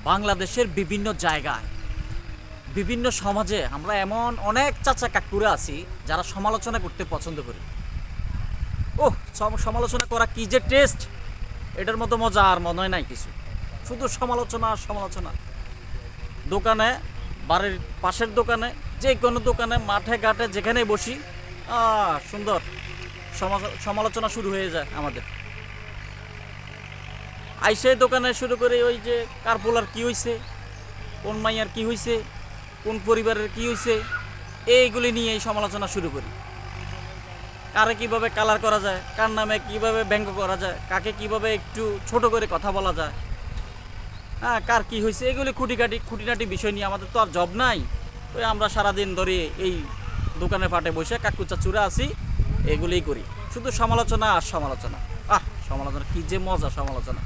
বাংলাদেশের বিভিন্ন জায়গায়, বিভিন্ন সমাজে আমরা এমন অনেক চাচা কাকুরা আছি যারা সমালোচনা করতে পছন্দ করি। ওহ, সমালোচনা করা কি যে টেস্ট! এটার মতো মজা আর মনে হয় নাই কিছু। শুধু সমালোচনা আর সমালোচনা। দোকানে, বাড়ির পাশের দোকানে, যে কোনো দোকানে, মাঠে ঘাটে যেখানেই বসি, সুন্দর সমালোচনা শুরু হয়ে যায় আমাদের। আইসে দোকানে শুরু করে ওই যে কার পোলার কী হয়েছে, কোন মাইয়ার কী হয়েছে, কোন পরিবারের কী হয়েছে, এইগুলি নিয়ে এই সমালোচনা শুরু করি। কারে কিভাবে কালার করা যায়, কার নামে কিভাবে ব্যঙ্গ করা যায়, কাকে কিভাবে একটু ছোট করে কথা বলা যায়, কার কী হয়েছে, এগুলি খুঁটিনাটি বিষয় নিয়ে আমাদের তো আর জব নাই। ওই আমরা সারাদিন ধরে এই দোকানে ফাটে বসে কাকু চাচুরা আছি, এগুলিই করি। শুধু সমালোচনা আর সমালোচনা। সমালোচনা কি যে মজা সমালোচনা!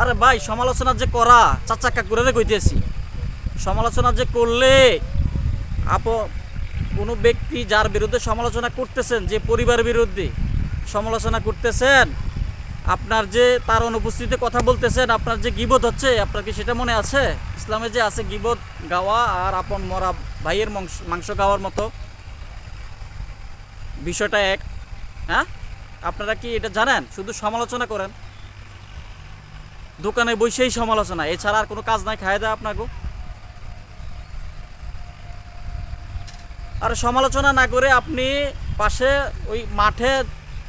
আরে ভাই, সমালোচনা যে করা, চাচা কাকুরে কইতেছি, সমালোচনা যে করলে কোনো ব্যক্তি যার বিরুদ্ধে সমালোচনা করতেছেন, যে পরিবারের বিরুদ্ধে সমালোচনা করতেছেন, আপনার যে তার অনুপস্থিতিতে কথা বলতেছেন, আপনার যে গীবত হচ্ছে, আপনার কি সেটা মনে আছে? ইসলামে যে আছে গীবত গাওয়া আর আপন মরা ভাইয়ের মাংস খাওয়ার মতো বিষয়টা এক। আপনারা কি এটা জানেন? শুধু সমালোচনা করেন, দোকানে বসেই সমালোচনা, এছাড়া আর কোনো কাজ নাই খায় দেয় আপনাকে। আর সমালোচনা না করে আপনি পাশে ওই মাঠে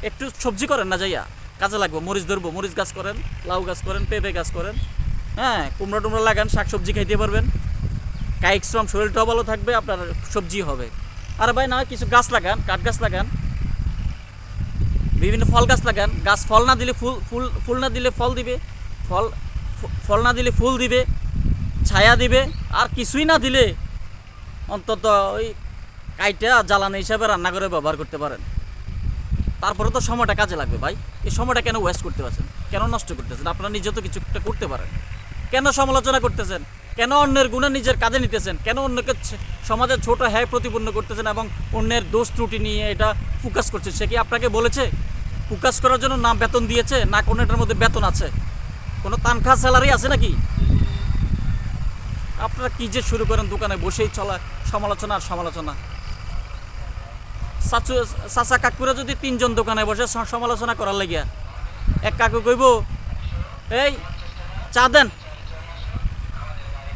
একটু সবজি করেন না, যাইয়া কাজে লাগবে। মরিচ ধরবো, মরিচ গাছ করেন, লাউ গাছ করেন, পেঁপে গাছ করেন, কুমড়া টুমড়া লাগান, শাক সবজি খাইতে পারবেন। কায়িক শ্রম, শরীরটাও ভালো থাকবে, আপনার সবজি হবে। আর ভাই না, কিছু গাছ লাগান, কাঠ গাছ লাগান, বিভিন্ন ফল গাছ লাগান। গাছ ফল না দিলে ফুল না দিলে ফল দিবে, ফল না দিলে ফুল দিবে, ছায়া দিবে। আর কিছুই না দিলে অন্তত ওই কাইটা জ্বালানি হিসাবে রান্না করে ব্যবহার করতে পারেন। তারপরে তো সময়টা কাজে লাগবে ভাই। এই সময়টা কেন ওয়েস্ট করতে পারছেন, কেন নষ্ট করতেছেন? আপনারা নিজে তো কিছু একটা করতে পারেন। কেন সমালোচনা করতেছেন? কেন অন্যের গুণে নিজের কাজে নিতেছেন? কেন অন্যকে সমাজের ছোট প্রতিপন্ন করতেছেন এবং অন্যের দোষ ত্রুটি নিয়ে এটা ফোকাস করছেন? সে কি আপনাকে বলেছে ফোকাস করার জন্য? না বেতন দিয়েছে, না কোনো এটার মধ্যে বেতন আছে, কোনো তানখা স্যালারি আছে নাকি? আপনারা কি যে শুরু করেন দোকানে বসেই চলা সমালোচনা আর সমালোচনা। চাচা কাকুরা যদি 3 জন দোকানে বসে সমালোচনা করার লাগিয়া, এক কাকু কইব এই চা দেন,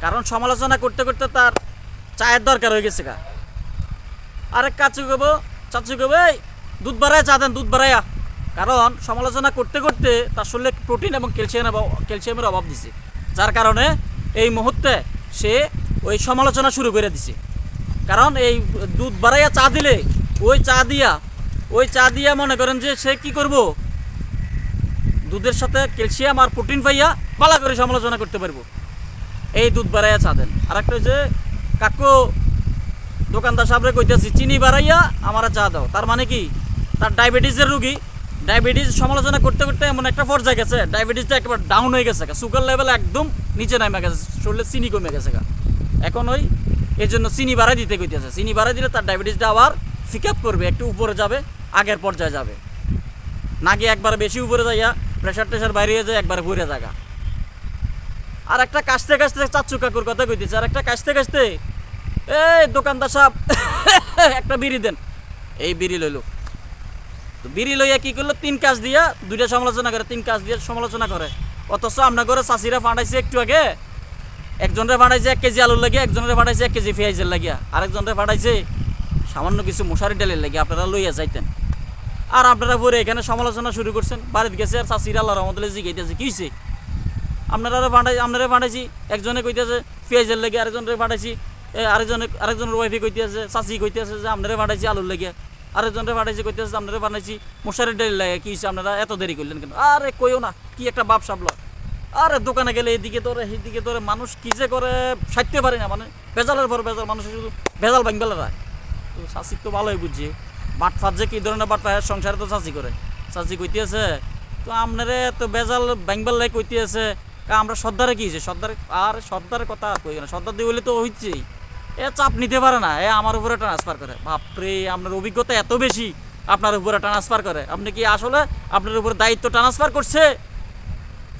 কারণ সমালোচনা করতে করতে তার চায়ের দরকার হয়ে গেছে। আরেক চাচু কইব এই দুধ বাড়ায় চা দেন, দুধ বাড়াইয়া, কারণ সমালোচনা করতে করতে তার শরীরে প্রোটিন এবং ক্যালসিয়ামের অভাব দিছে, যার কারণে এই মুহূর্তে সে ওই সমালোচনা শুরু করে দিছে। কারণ এই দুধ বাড়াইয়া চা দিলে ওই চা দিয়া মনে করেন যে সে কি করব, দুধের সাথে ক্যালসিয়াম আর প্রোটিন পাইয়া পালা করে সমালোচনা করতে পারবো। এই দুধ বাড়াইয়া চা দেন। আর একটা যে কাকু দোকানদার সাহেবরে কইতেছি চিনি বাড়াইয়া আমার চা দাও, তার মানে কি তার ডায়াবেটিসের রুগী, ডায়াবেটিস সমালোচনা করতে করতে এমন একটা পর্যায়ে গেছে, ডায়াবেটিসটা একেবারে ডাউন হয়ে গেছে, সুগার লেভেল একদম নিচে নেমে গেছে, শরীরে চিনি কমে গেছে। এখন ওই এই জন্য চিনি বাড়াই দিতে কইতেছে। চিনি বাড়াই দিলে তার ডায়াবেটিসটা আবার পিক আপ করবে, একটু উপরে যাবে, আগের পর্যায়ে যাবে না, গিয়ে একবারে বেশি উপরে যাইয়া প্রেশার বাইরে যায়, একবারে ঘুরে জায়গা। আর একটা কাশতে চাচ্চু কাকুর কথা কইতেছে, আর একটা কাশতে এই দোকানদার সাহেব একটা বিড়ি দেন। এই বিড়ি লইল, তো বিড়ি লইয়া কি করলো, 3 কাজ দিয়া 2টা সমালোচনা করে, 3 কাজ দিয়ে সমালোচনা করে। অথচ আপনার ঘরে চাষিরা ফাঁটাইছে একটু আগে, একজনরে ফাঁটাইছে 1 কেজি আলুর লাগিয়া, একজনের ফাঁটাইছে 1 কেজি পেঁয়াজের লাগিয়া, আরেকজনরে ফাঁটাইছে সামান্য কিছু মশারি ডালের লাগিয়া। আপনারা লইয়া যাইতেন, আর আপনারা পরে এখানে সমালোচনা শুরু করছেন। বাড়িতে গেছে আর চাষিরা আল্লাহর রহমতে জিগাইতেছে কি হয়েছে, আপনারা ফাঁটাইছি। একজনে কইতেছে পেঁয়াজের লাগিয়া, আরেকজনরে ফাঁটাইছি, আরেকজনের ওয়াইফে কইতেছে, চাষি কইতেছে যে আপনারা ফাঁটাইছি আলুর লাগিয়া, আরেকজনরে ফাঁটাইছি কইতেছে আপনারা ফাঁটাইছি মশারি ডালের লাগিয়া। কি হয়েছে, আপনারা এত দেরি করলেন কেন? আরে কইও না, কি একটা বাপ সাবল। আরে দোকানে গেলে এদিকে তোরে মানুষ কি যে করে সাইতে পারে না, মানে ভেজালের পর ভেজাল, মানুষের শুধু ভেজাল ভাঙবেলারা। তো চাষির তো ভালোই বুঝছি বাটফাট যে কী ধরনের বাটফাট সংসারে তো চাষি করে। চাষি কইতেছে তো আপনারে তো ভেজাল ভাঙবেলাই কইতেছে, আমরা সর্দারে কি হয়েছে, সর্দারের কথা আর কই না, সর্দার দিয়ে বলে তো হইছেই, চাপ নিতে পারে না, আমার উপরে ট্রান্সফার করে। বাপরে, আপনার অভিজ্ঞতা এত বেশি, আপনার উপরে ট্রান্সফার করে। আপনি কি আসলে আপনার উপরে দায়িত্ব ট্রান্সফার করছে?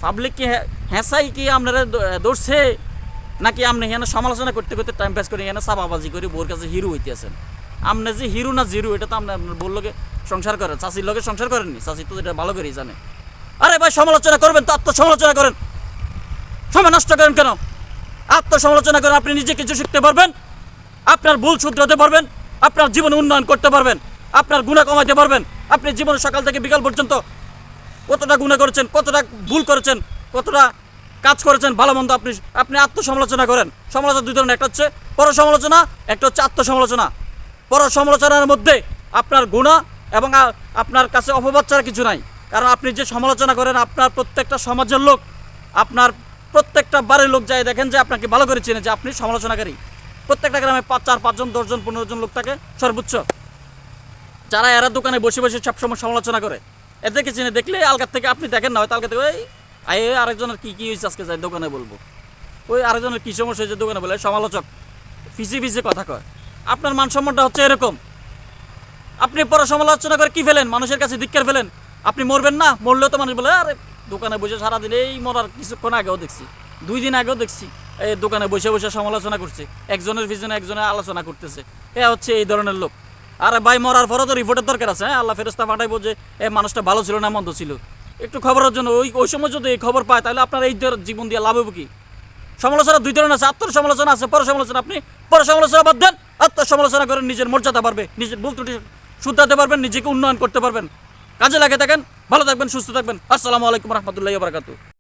পাবলিক কি হেঁসাই কি আপনারা দৌড়ছে, নাকি আপনি এখানে সমালোচনা করতে করতে টাইম পাস করে এখানে চাপাবাজি করে বোর কাছে হিরো হইতেছেন? আপনি যে হিরো না জিরো এটা তো আপনার বোর লোকে সংসার করেন, চাষির লোকে সংসার করেননি, চাষি তো এটা ভালো করেই জানে। আরে ভাই সমালোচনা করবেন তো আত্মসমালোচনা করেন, সময় নষ্ট করেন কেন? আত্মসমালোচনা করেন, আপনি নিজে কিছু শিখতে পারবেন, আপনার ভুল শুধরাতে পারবেন, আপনার জীবনে উন্নয়ন করতে পারবেন, আপনার গুণা কমাইতে পারবেন। আপনি জীবনে সকাল থেকে বিকাল পর্যন্ত কতটা গুণা করেছেন, কতটা ভুল করেছেন, কতটা কাজ করেছেন ভালো মন্দ, আপনি আত্মসমালোচনা করেন। সমালোচনা দুই ধরনের, একটা হচ্ছে পর সমালোচনা, একটা হচ্ছে আত্মসমালোচনা। পর সমালোচনার মধ্যে আপনার গুণা এবং আপনার কাছে অপবাদ ছাড়া কিছু নাই। কারণ আপনি যে সমালোচনা করেন, আপনার প্রত্যেকটা সমাজের লোক, আপনার প্রত্যেকটা বাড়ির লোক যায় দেখেন যে আপনাকে ভালো করে চেনে যে আপনি সমালোচনাকারী। প্রত্যেকটা গ্রামে 4, 5 জন, 10 জন, 15 জন লোক থাকে সর্বোচ্চ, যারা এরা দোকানে বসে বসে সবসময় সমালোচনা করে। এদেরকে চিনে দেখলে আলগার থেকে আপনি দেখেন না, হয়তো আলগা থেকে ওই আরেকজনের কী হয়েছে আজকে যাই দোকানে বলবো, ওই আরেকজনের কী সমস্যা হয়েছে দোকানে বলে, সমালোচক ফিসি ফিসি কথা কয়। আপনার মান সম্মানটা হচ্ছে এরকম। আপনি পরে সমালোচনা করে কী ফেলেন? মানুষের কাছে ধিক্কার ফেলেন। আপনি মরবেন না, মরলেও তো মানুষ বলে আরে দোকানে বসে সারাদিন, এই মরার কিছুক্ষণ আগেও দেখছি, 2 দিন আগেও দেখছি এই দোকানে বসে বসে সমালোচনা করছে, একজনের পিছনে একজনে আলোচনা করতেছে। হচ্ছে এই ধরনের লোক। আরে ভাই মরার পরও তো রিপোর্টের দরকার আছে। আল্লাহ ফেরেশতা পাঠাইবো যে এই মানুষটা ভালো ছিল না মন্দ ছিল, একটু খবরের জন্য। ওই সময় যদি এই খবর পায় তাহলে আপনার এই জীবন দিয়ে লাভ হবে কি? সমালোচনা 2 ধরনের আছে, আত্মসমালোচনা আছে, পর সমালোচনা। আপনি পর সমালোচনা বাদ দেন, আত্মসমালোচনা করেন, নিজের মর্যাদা বাড়বে, নিজের ভুল ত্রুটি শুধরাতে পারবেন, নিজেকে উন্নয়ন করতে পারবেন। কাজে লাগে থাকেন, ভালো থাকবেন, সুস্থ থাকবেন। আসসালামু আলাইকুম রহমতুল্লাহি ওয়া বারাকাতুহু।